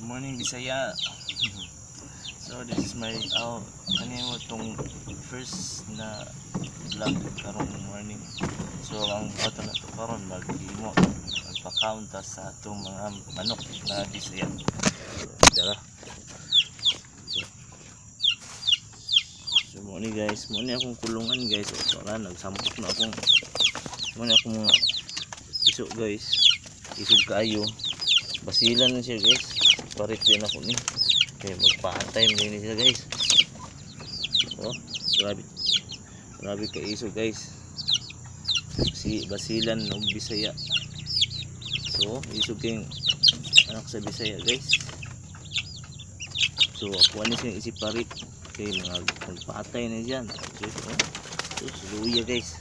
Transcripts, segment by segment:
Morning Bisaya. So this is my kanimo tong first na vlog karong morning. So ang bato na to karon maghimo magpa-count sa atong mga manok na Bisaya. So dara. So mo ni guys, mo ni akong kulungan guys. So wala nagsampok na akong mo ni akong mga iso guys. Isog kayo. Basilan na siya guys. Parit din ako ni. Okay, magpa-time din siya guys. Oh, grabe. Grabe ka iso guys. Si basilan ng Bisaya. So, iso kayong anak sa Bisaya guys. So, ako ano siya isip parit. Okay, magpa-atay na dyan. So, luya guys.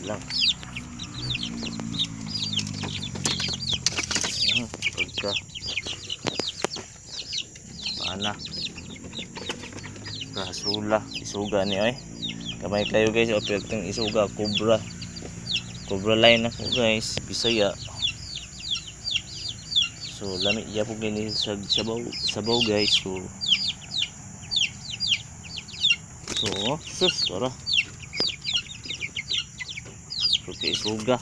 Lang. Pagka paana kasula isuga ni oy kamay kayo guys o perteng isuga cobra line ako guys Bisaya. So lami iya po gini sa sabaw guys. So sus tara okay isuga.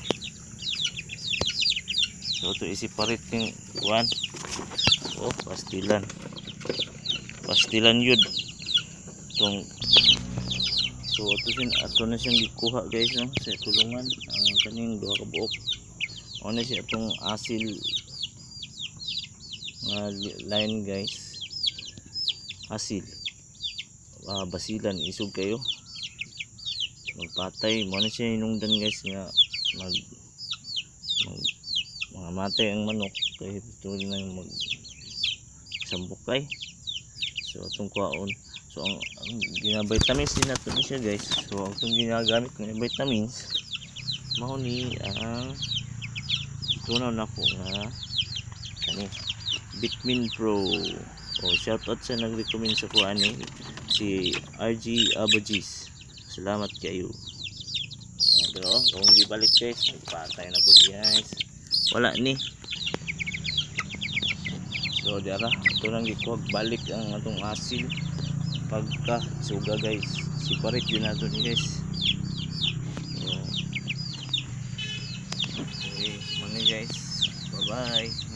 So ito isiparit yung kuwan. Oh, pastilan yun itong. So ato na siyang gikuha guys no? Sa kulungan ang kaning duha ka buok. O na siya itong asil nga line guys. Asil basilan isog kayo magpatay mo na siya hinungdan guys nga mga matay ang manok kaya ito na yung magsambukay. So itong kwaon. So ang ginavitamins din nato ni siya guys. So ang itong ginagamit ng vitamins mao ni ang tunaw na ko nga kani Vitamin Pro. Shout out sa nag-recommend sa kuan ni si RG Abajis. Salamat kayo. Pero kung gibalik guys patay na po guys. Wala ni. So dara ito nang gikuhag balik ang atong asil pagka suga guys. Separate din nato ni guys. So okay, mga guys. Bye bye.